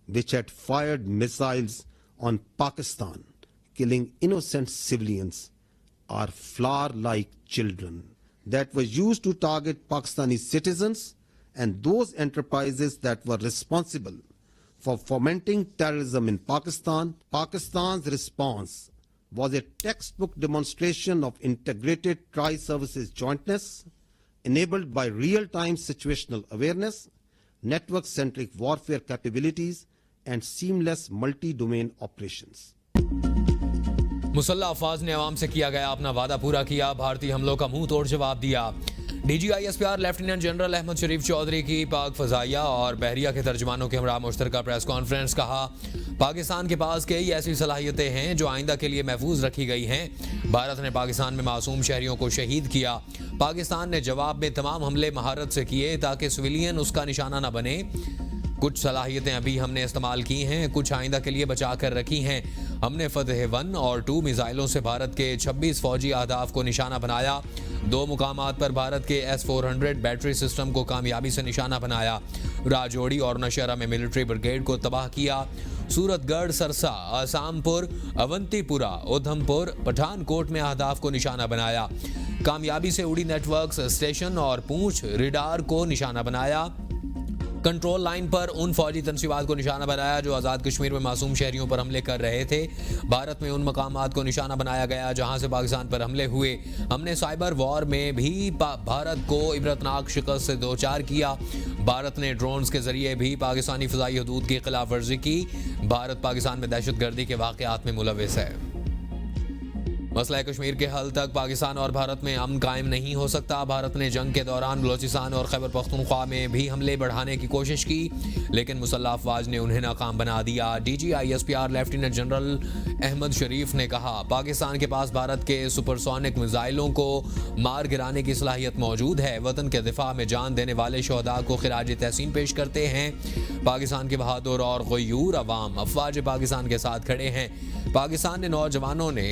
which had fired missiles on Pakistan, killing innocent civilians, are flower-like children that were used to target Pakistani citizens and those enterprises that were responsible for fomenting terrorism in Pakistan. Pakistan's response was a textbook demonstration of integrated tri-services jointness, enabled by real-time situational awareness, network-centric warfare capabilities, and seamless multi-domain operations. मुसल्लह अफवाज ने अवाम से किया गया अपना वादा पूरा किया, भारतीय हमलों का मुंह तोड़ जवाब दिया। DGISPR लेफ्टिनेंट जनरल अहमद शरीफ चौधरी की पाक फजाइया और बहरिया के तर्जुमानों के हमरा मुश्तरका प्रेस कॉन्फ्रेंस। कहा, पाकिस्तान के पास कई ऐसी सलाहियतें हैं जो आइंदा के लिए महफूज रखी गई हैं। भारत ने पाकिस्तान में मासूम शहरियों को शहीद किया। पाकिस्तान ने जवाब में तमाम हमले महारत से किए ताकि सिविलियन उसका निशाना न बने। कुछ सलाहियतें अभी हमने इस्तेमाल की हैं, कुछ आइंदा के लिए बचा कर रखी हैं। हमने फतह 1 और 2 मिसाइलों से भारत के 26 फौजी अहदाफ को निशाना बनाया। 2 मुकामात पर भारत के S-400 बैटरी सिस्टम को कामयाबी से निशाना बनाया। राजौरी और नौशहरा में मिलिट्री ब्रिगेड को तबाह किया। सूरतगढ़, सरसा, आसामपुर, अवंतीपुरा, उधमपुर, पठानकोट में अहदाफ को निशाना बनाया। कामयाबी से उड़ी नेटवर्क स्टेशन और पूंछ रिडार को निशाना बनाया। कंट्रोल लाइन पर उन फौजी तंसीबात को निशाना बनाया जो आज़ाद कश्मीर में मासूम शहरियों पर हमले कर रहे थे। भारत में उन मकामात को निशाना बनाया गया जहां से पाकिस्तान पर हमले हुए। हमने साइबर वॉर में भी भारत को इबरतनाक शिकस्त से दो चार किया। भारत ने ड्रोन्स के जरिए भी पाकिस्तानी फ़िज़ाई हदूद की खिलाफ वर्जी की। भारत पाकिस्तान में दहशतगर्दी के वाक़यात में मुलविस है। मसला कश्मीर के हल तक पाकिस्तान और भारत में अमन कायम नहीं हो सकता। भारत ने जंग के दौरान बलोचिस्तान और खैबर पख्तूनख्वा में भी हमले बढ़ाने की कोशिश की, लेकिन मुसल्लह अफवाज ने उन्हें नाकाम बना दिया। DGISPR लेफ्टिनेंट जनरल अहमद शरीफ ने कहा, पाकिस्तान के पास भारत के सुपरसोनिक मिसाइलों को मार गिराने की सलाहियत मौजूद है। वतन के दिफा में जान देने वाले शहदा को खिराज तहसीन पेश करते हैं। पाकिस्तान के बहादुर और गयूर अवाम अफवाज पाकिस्तान के साथ खड़े हैं। पाकिस्तान के नौजवानों ने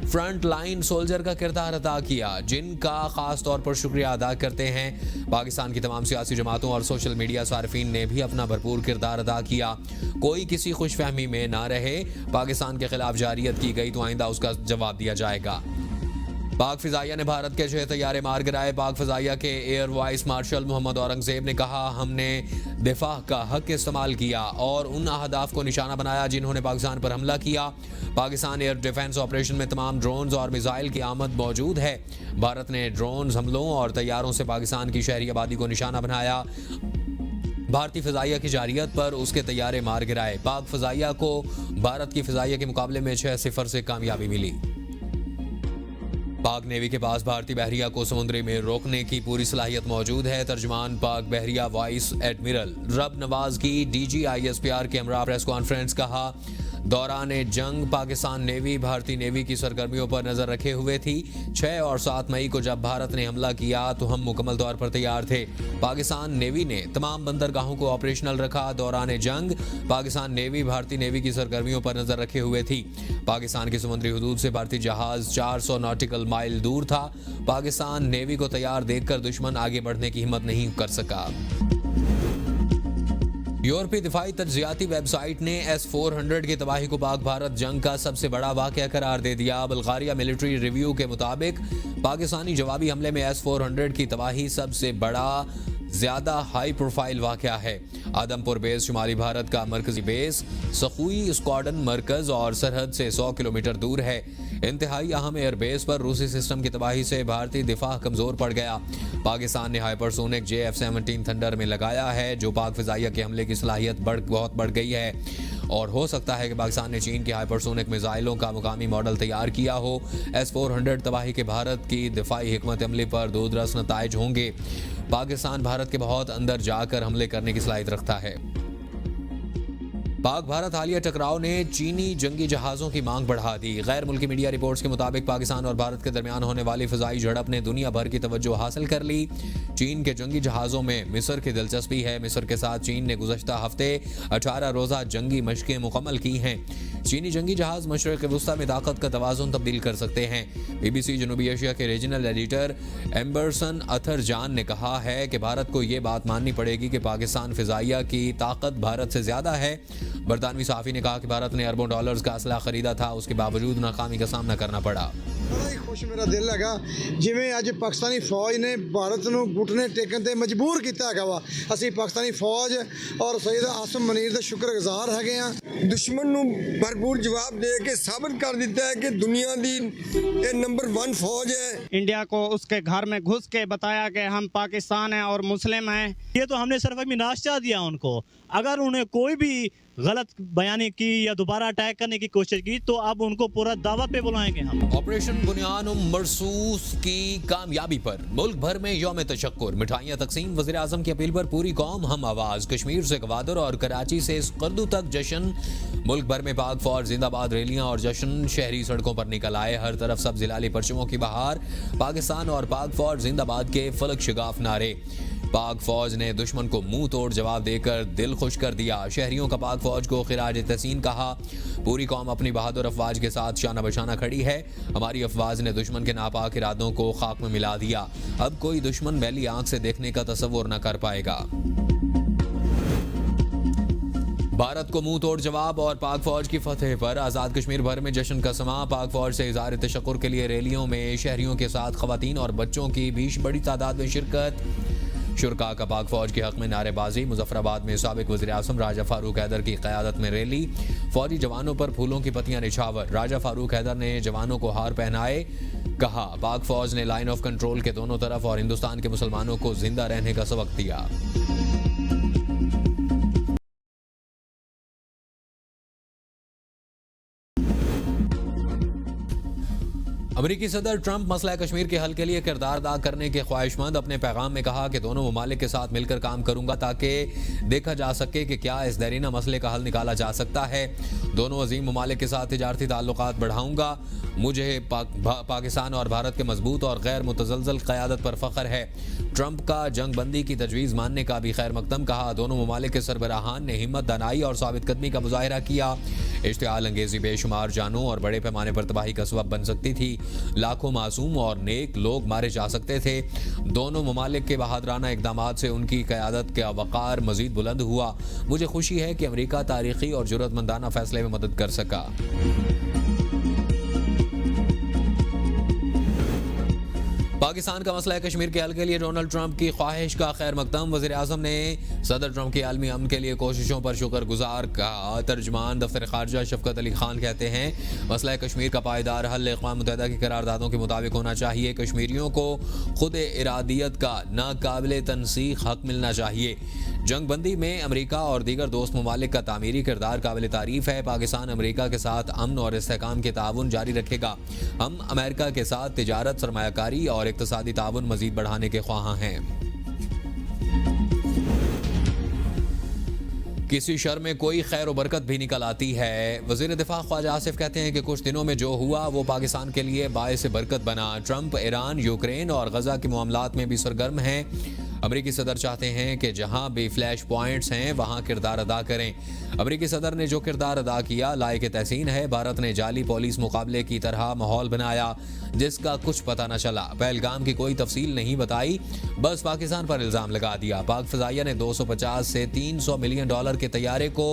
फ्रंट लाइन सोल्जर का किरदार अदा किया, जिनका खास तौर पर शुक्रिया अदा करते हैं। पाकिस्तान की तमाम सियासी जमातों और सोशल मीडिया सार्फिन ने भी अपना भरपूर किरदार अदा किया। कोई किसी खुशफहमी में ना रहे। पाकिस्तान के खिलाफ जारियत की गई तो आइंदा उसका जवाब दिया जाएगा। पाक फिजाइया ने भारत के 6 तैयारे मार गिराए। पाक फिजाइया के air vice marshal Mohammad Aurangzeb ने कहा, हमने दिफा का हक इस्तेमाल किया और उन अहदाफ को निशाना बनाया जिन्होंने पाकिस्तान पर हमला किया। पाकिस्तान एयर डिफेंस ऑपरेशन में तमाम ड्रोन्स और मिसाइल की आमद मौजूद है। भारत ने ड्रोन्स हमलों और तैयारों से पाकिस्तान की शहरी आबादी को निशाना बनाया। भारतीय फिजाइया की जारियत पर उसके तैयारे मार गिराए। पाक फिजाइया को भारत की फिजाइया के मुकाबले में 6-0 से कामयाबी मिली। पाक नेवी के पास भारतीय बहरिया को समुद्री में रोकने की पूरी सलाहियत मौजूद है। तर्जुमान पाक बहरिया वाइस एडमिरल रब नवाज की DGISPR के हमरा प्रेस कॉन्फ्रेंस। कहा, दौरान जंग पाकिस्तान नेवी भारतीय नेवी की सरगर्मियों पर नजर रखे हुए थी। 6 और 7 मई को जब भारत ने हमला किया तो हम मुकम्मल तौर पर तैयार थे। पाकिस्तान नेवी ने तमाम बंदरगाहों को ऑपरेशनल रखा। दौरान जंग पाकिस्तान नेवी भारतीय नेवी की सरगर्मियों पर नजर रखे हुए थी। पाकिस्तान की समुद्री हदूद से भारतीय जहाज 400 नॉटिकल माइल दूर था। पाकिस्तान नेवी को तैयार देखकर दुश्मन आगे बढ़ने की हिम्मत नहीं कर सका। यूरोपीय दिफाई तज्जियाती वेबसाइट ने S-400 की तबाही को पाक भारत जंग का सबसे बड़ा वाक़या करार दे दिया। बल्गारिया मिलिट्री रिव्यू के मुताबिक पाकिस्तानी जवाबी हमले में S-400 की तबाही सबसे बड़ा ज्यादा हाई प्रोफाइल वाक़या है। आदमपुर बेस शुमाली भारत का मरकजी बेस सखुई स्क्वाड्रन मरकज और सरहद से 100 किलोमीटर दूर है। इंतहाई अहम एयरबेस पर रूसी सिस्टम की तबाही से भारतीय दिफा कमजोर पड़ गया। पाकिस्तान ने हाइपरसोनिक JF-17 थंडर में लगाया है, जो पाक फिजाइया के हमले की सलाहियत बहुत बढ़ गई है और हो सकता है कि पाकिस्तान ने चीन के हाइपरसोनिक मिसाइलों का मुकामी मॉडल तैयार किया हो। S-400 तबाही के भारत की दिफाई हिकमत अमली पर दूरदराज नताइज होंगे। पाकिस्तान भारत के बहुत अंदर जाकर हमले करने की सलाहियत रखता है। पाक भारत हालिया टकराव ने चीनी जंगी जहाज़ों की मांग बढ़ा दी। गैर मुल्की मीडिया रिपोर्ट्स के मुताबिक पाकिस्तान और भारत के दरमियान होने वाली फ़िज़ाई झड़प ने दुनिया भर की तवज्जो हासिल कर ली। चीन के जंगी जहाज़ों में मिस्र की दिलचस्पी है। मिस्र के साथ चीन ने गुज़श्ता हफ्ते 18 रोज़ा जंगी मशक़ें मुकम्मल की हैं। चीनी जंगी जहाज़ मशरिक़ वस्ता में ताकत का तवाज़ुन तब्दील कर सकते हैं। BBC जनूबी एशिया के रीजनल एडिटर एम्बरसन अथर जान ने कहा है कि भारत को ये बात माननी पड़ेगी कि पाकिस्तान फ़िज़ाइया की ताकत भारत से ज़्यादा है। बरतानवी सहाफ़ी ने कहा कि भारत ने अरबों डॉलर्स का असला खरीदा था, उसके बावजूद नाकामी का सामना करना पड़ा। बड़ा ही खुश मेरा दिल हैगा जिवें अज पाकिस्तानी फौज ने भारत नूं घुटने टेकन ते मजबूर किया हैगा वा। असीं पाकिस्तानी फौज और सैयद आसम मनीर दे शुक्रगुजार हैगे आ। दुश्मन नूं भरपूर जवाब दे के साबित कर दिता है कि दुनिया दी ये नंबर 1 फौज है। इंडिया को उसके घर में घुस के बताया कि हम पाकिस्तान हैं और मुस्लिम हैं। ये तो हमने सिर्फ अभी नाश्ता दिया उनको। अगर उन्हें कोई भी गलत बयानी की या दोबारा अटैक करने की कोशिश की तो अब उनको पूरा दावत पे बुलाएंगे हम। ऑपरेशन बुनियान मरसूस की कामयाबी पर मुल्क भर में यौम तशक्कुर, मिठाइयाँ तकसीम, वज़ीर आज़म की अपील पर पूरी कौम हम आवाज, कश्मीर से गवादर और कराची से स्कर्दू तक जश्न। मुल्क भर में पाक फौज जिंदाबाद रैलियां और जश्न, शहरी सड़कों पर निकल आए, हर तरफ सब्ज़ हिलाली परचमों की बहार, पाकिस्तान और पाक फौज जिंदाबाद के फलक शिगाफ नारे। पाक फौज ने दुश्मन को मुंह तोड़ जवाब देकर दिल खुश कर दिया। शहरियों का पाक फौज को खिराज तहसीन कहा। पूरी कौम अपनी बहादुर अफवाज के साथ शाना बशाना खड़ी है। हमारी अफवाज ने दुश्मन के नापाक इरादों को खाक में मिला दिया। अब कोई दुश्मन मैली आंख से देखने का तसव्वुर न कर पाएगा। भारत को मुंह तोड़ जवाब और पाक फौज की फतह पर आज़ाद कश्मीर भर में जश्न का समा। पाक फौज से इज़हार तशक्कुर के लिए रैलियों में शहरियों के साथ खवातीन और बच्चों की भी बड़ी तादाद में शिरकत। शुरका का पाक फौज के हक में नारेबाजी। मुजफ्फराबाद में साबिक वज़ीर आज़म राजा फारूक हैदर की क़यादत में रैली। फौजी जवानों पर फूलों की पत्तियां निछावर। राजा फारूक हैदर ने जवानों को हार पहनाए। कहा पाक फौज ने लाइन ऑफ कंट्रोल के दोनों तरफ और हिंदुस्तान के मुसलमानों को जिंदा रहने का सबक दिया। अमेरिकी सदर ट्रंप मसला कश्मीर के हल के लिए किरदार अदा करने के ख्वाहिशमंद। अपने पैगाम में कहा कि दोनों ममालिक के साथ मिलकर काम करूंगा ताकि देखा जा सके कि क्या इस देरीना मसले का हल निकाला जा सकता है। दोनों अजीम ममालिक के साथ तिजारती ताल्लुकात बढ़ाऊंगा। मुझे पाकिस्तान और भारत के मजबूत और गैर मुतज़लज़ल क़यादत पर फ़ख्र है। ट्रंप का जंग बंदी की तजवीज़ मानने का भी खैर मकदम कहा। दोनों ममालिक के सरबराहान ने हिम्मत, दानाई और साबित कदमी का मुजाहिरा किया। इश्तिआल अंगेज़ी बेशुमार जानों और बड़े पैमाने पर तबाही का सबब बन सकती थी। लाखों मासूम और नेक लोग मारे जा सकते थे। दोनों ममालिक के बहादुराना इक़दामात से उनकी क़यादत का वक़ार मज़ीद बुलंद हुआ। मुझे खुशी है कि अमेरिका तारीख़ी और जुर्रतमंदाना फ़ैसले में मदद कर सका। पाकिस्तान का मसला कश्मीर के हल के लिए डोनाल्ड ट्रंप की ख्वाहिश का खैर मकदम। वज़ीर आज़म ने सदर ट्रंप की आलमी अमन के लिए कोशिशों पर शुक्रगुजार कहा। तर्जमान दफ्तर खारजा शफकत अली खान कहते हैं मसला कश्मीर का पायदार हल अक़वाम मुत्तहिदा की करारदादों के मुताबिक होना चाहिए। कश्मीरियों को खुद इरादियत का नाकाबिल तनसीख हक मिलना चाहिए। जंग बंदी में अमेरिका और दीगर दोस्त ममालिक का तामीरी किरदार काबिल तारीफ है। पाकिस्तान अमेरिका के साथ अमन और इस्तेहकाम के ताउन जारी रखेगा। हम अमेरिका के साथ तिजारत, सरमायाकारी और इक़्तिसादी ताउन मज़ीद बढ़ाने के ख्वाहां हैं। किसी शर में कोई खैर व बरकत भी निकल आती है। वज़ीर दिफा ख्वाजा आसिफ कहते हैं कि कुछ दिनों में जो हुआ वो पाकिस्तान के लिए बायस बरकत बना। ट्रंप ईरान, यूक्रेन और गजा के मामलात में भी सरगर्म हैं। अमेरिकी सदर चाहते हैं कि जहां भी फ्लैश पॉइंट्स हैं वहां किरदार अदा करें। अमेरिकी सदर ने जो किरदार अदा किया लायक तहसीन है। भारत ने जाली पुलिस मुकाबले की तरह माहौल बनाया जिसका कुछ पता न चला। पहलगाम की कोई तफसील नहीं बताई, बस पाकिस्तान पर इल्ज़ाम लगा दिया। पाक फ़ज़ाइया ने 250 से 300 मिलियन डॉलर के तैयारे को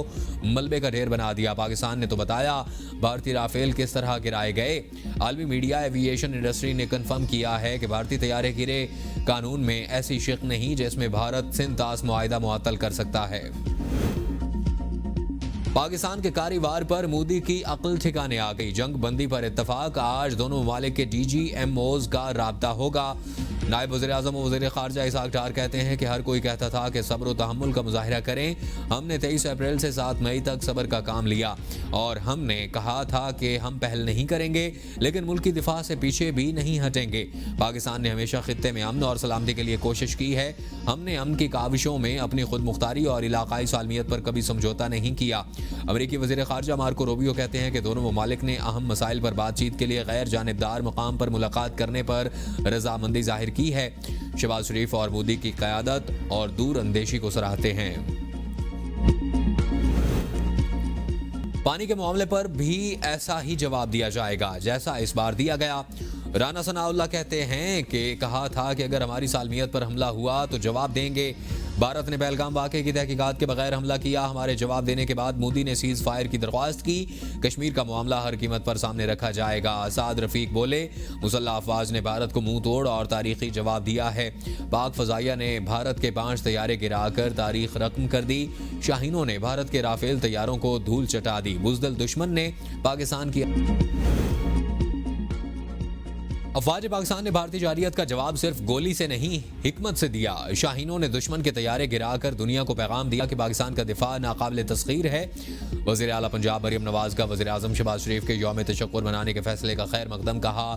मलबे का ढेर बना दिया। पाकिस्तान ने तो बताया भारतीय राफेल किस तरह गिराए गए। आलमी मीडिया एविएशन इंडस्ट्री ने कन्फर्म किया है कि भारतीय तैयारे गिरे। कानून में ऐसी शिक नहीं जिसमें भारत सिंतास मुआहिदा मुअत्तल कर सकता है। पाकिस्तान के कारीवार पर मोदी की अक्ल ठिकाने आ गई। जंग बंदी पर इत्तफाक। आज दोनों ममालिक के DGMOs का राब्ता होगा। नायब वज़ीर आज़म और वज़ीर ख़ारजा इसहाक़ डार कहते हैं कि हर कोई कहता था कि सब्र व तहम्मुल का मुज़ाहिरा करें। हमने 23 अप्रैल से 7 मई तक सब्र का काम लिया और हमने कहा था कि हम पहल नहीं करेंगे लेकिन मुल्क की दिफा से पीछे भी नहीं हटेंगे। पाकिस्तान ने हमेशा खित्ते में अमन और सलामती के लिए कोशिश की है। हमने अमन की काविशों में अपनी खुद मुख्तारी और इलाकाई सालमियत पर कभी समझौता नहीं किया। अमेरिकी वज़ीर ख़ारजा मार्को रूबियो कहते हैं कि दोनों ममालिक ने अहम मसाइल पर बातचीत के लिए गैर जानिबदार मकाम पर मुलाकात करने पर रजामंदी जाहिर की है। शहबाज शरीफ और मोदी की क़यादत और दूर अंदेशी को सराहते हैं। पानी के मामले पर भी ऐसा ही जवाब दिया जाएगा जैसा इस बार दिया गया। राना सनाउल्लाह कहते हैं कि कहा था कि अगर हमारी सालमियत पर हमला हुआ तो जवाब देंगे। भारत ने पहलगाम वाक़े की तहकीकात के बगैर हमला किया। हमारे जवाब देने के बाद मोदी ने सीज फायर की दरख्वास्त की। कश्मीर का मामला हर कीमत पर सामने रखा जाएगा। साद रफीक बोले, मुसल्लह अफवाज ने भारत को मुंह तोड़ और तारीखी जवाब दिया है। पाक फजाइया ने भारत के 5 तैयारे गिराकर तारीख रकम कर दी। शाहीनों ने भारत के राफेल तैयारों को धूल चटा दी। बुज़दिल दुश्मन ने पाकिस्तान की अफवाज पाकिस्तान ने भारतीय जारियत का जवाब सिर्फ गोली से नहीं हिकमत से दिया। शाहीनों ने दुश्मन के तैयारे गिराकर दुनिया को पैगाम दिया कि पाकिस्तान का दिफा नाकाबिल तस्खीर है। वज़ीर आला पंजाब मरियम नवाज का वज़ीर आज़म शहबाज शरीफ के यौम तशक्कुर मनाने के फैसले का खैर मकदम कहा।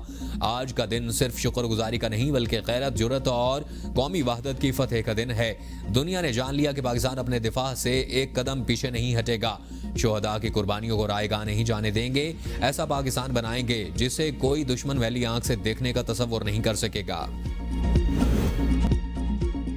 आज का दिन सिर्फ शुक्रगुजारी का नहीं बल्कि गैरत, जुर्रत और कौमी वहदत की फतह का दिन है। दुनिया ने जान लिया कि पाकिस्तान अपने दिफा से एक कदम पीछे नहीं हटेगा। शोहदा की कुर्बानियों को रायगा नहीं जाने देंगे। ऐसा पाकिस्तान बनाएंगे जिसे कोई दुश्मन वैली आंख से देखने का तसव्वुर नहीं कर सकेगा।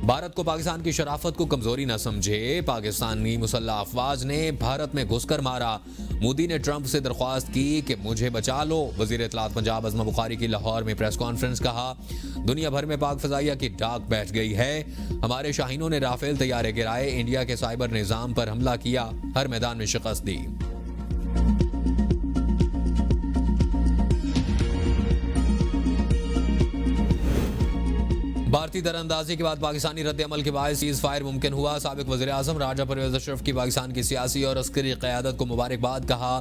भारत को पाकिस्तान की शराफत को कमजोरी न समझे। पाकिस्तानी मुसल्लह अफवाज ने भारत में घुसकर मारा। मोदी ने ट्रंप से दरख्वास्त की कि मुझे बचा लो। वजीर इत्तलात पंजाब अज़मा बुखारी की लाहौर में प्रेस कॉन्फ्रेंस। कहा, दुनिया भर में पाक फजाइया की डाक बैठ गई है। हमारे शाहीनों ने राफेल तैयारे गिराए, इंडिया के साइबर निजाम पर हमला किया, हर मैदान में शिकस्त दी। भारतीय दरअंदाजी के बाद पाकिस्तानी रद्द-ए-अमल के बाद सीज फायर मुमकिन हुआ। साबिक वज़ीर आज़म राजा परवेज़ अशरफ की पाकिस्तान की सियासी और अस्करी क़यादत को मुबारकबाद। कहा,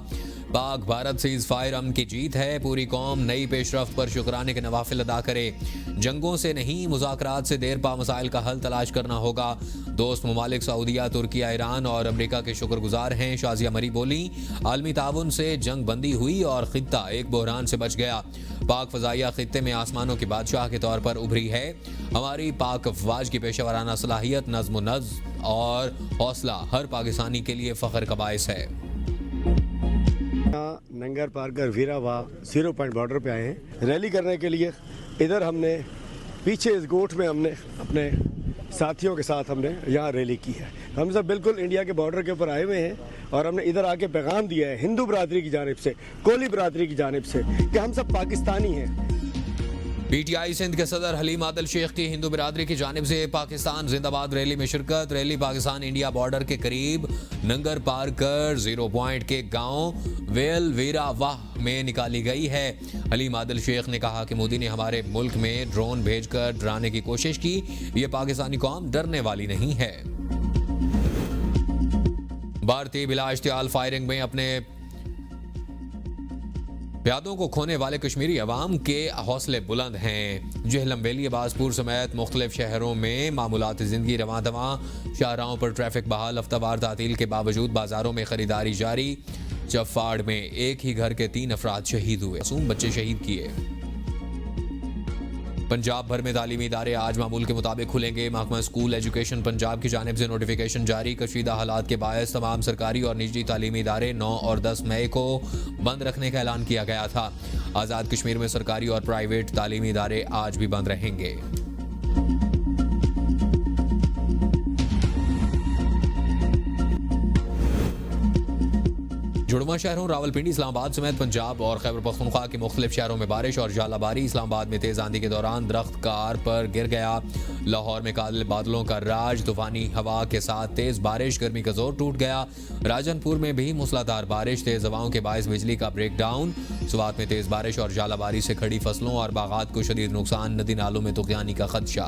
पाक भारत सीज फायर अमन की जीत है। पूरी कौम नई पेशरफ्त पर शुक्राने के नवाफिल अदा करे। जंगों से नहीं, मुज़ाकरात से देर पा मसाइल का हल तलाश करना होगा। दोस्त ममालिक सऊदिया, तुर्किया, ईरान और अमरीका के शुक्रगुजार हैं। शाजिया मरी बोली, आलमी ताउन से जंग बंदी हुई और खित्ता एक बहरान से बच गया। पाक फजाइया खित्ते में आसमानों की बादशाह के तौर पर उभरी है। हमारी पाक अफवाज की पेशेवराना सलाहियत, नज़्म नज़्म और हौसला हर पाकिस्तानी के लिए फ़ख्र का बाइस है। नंगर पार कर वीरावा 0 पॉइंट बॉर्डर पे आए हैं रैली करने के लिए। इधर हमने पीछे इस गोठ में हमने अपने साथियों के साथ हमने यहाँ रैली की है। हम सब बिल्कुल इंडिया के बॉर्डर के ऊपर आए हुए हैं और हमने इधर आके पैगाम दिया है हिंदू बरादरी की जानिब से, कोली बरादरी की जानिब से, कि हम सब पाकिस्तानी हैं। पीटीआई सिंध के सदर हलीम आदिल शेख की हिंदू बिरादरी की जानिब से पाकिस्तान जिंदाबाद रैली में शिरकत। रैली पाकिस्तान इंडिया बॉर्डर के करीब नंगर पार कर 0 पॉइंट के गांव वेल वीरा वाह में निकाली गई है। हलीम आदिल शेख ने कहा कि मोदी ने हमारे मुल्क में ड्रोन भेजकर डराने की कोशिश की। ये पाकिस्तानी कौम डरने वाली नहीं है। भारतीय बिला इश्तियाल फायरिंग में अपने प्यादों को खोने वाले कश्मीरी अवाम के हौसले बुलंद हैं। जेहलम वैली, बाजपुर समेत मुख्तलिफ शहरों में मामूलात ज़िंदगी रवां दवां। शाहराहों पर ट्रैफिक बहाल। हफ्तावार तातील के बावजूद बाजारों में खरीदारी जारी। चफ्फाड़ में एक ही घर के 3 अफराद शहीद हुए, मासूम बच्चे शहीद किए। पंजाब भर में तालीमी इदारे आज मामूल के मुताबिक खुलेंगे। महकमा स्कूल एजुकेशन पंजाब की जानिब से नोटिफिकेशन जारी। कशीदा हालात के बायस तमाम सरकारी और निजी तालीमी इदारे 9 और 10 मई को बंद रखने का ऐलान किया गया था। आज़ाद कश्मीर में सरकारी और प्राइवेट तालीमी इदारे आज भी बंद रहेंगे। जुड़वा शहरों रावलपिंडी, इस्लामाबाद समेत पंजाब और खैबर पख्तूनख्वा के मुख्तलिफ शहरों में बारिश और जालाबारी। इस्लामाबाद में तेज आंधी के दौरान दरख्त कार पर गिर गया। लाहौर में काले बादलों का राज, तूफानी हवा के साथ तेज बारिश, गर्मी का जोर टूट गया। राजनपुर में भी मूसलाधार बारिश, तेज हवाओं के बायस बिजली का ब्रेकडाउन। सुवात में तेज बारिश और जालाबारी से खड़ी फसलों और बागात को शदीद नुकसान, नदी नालों में तुगयानी का खदशा।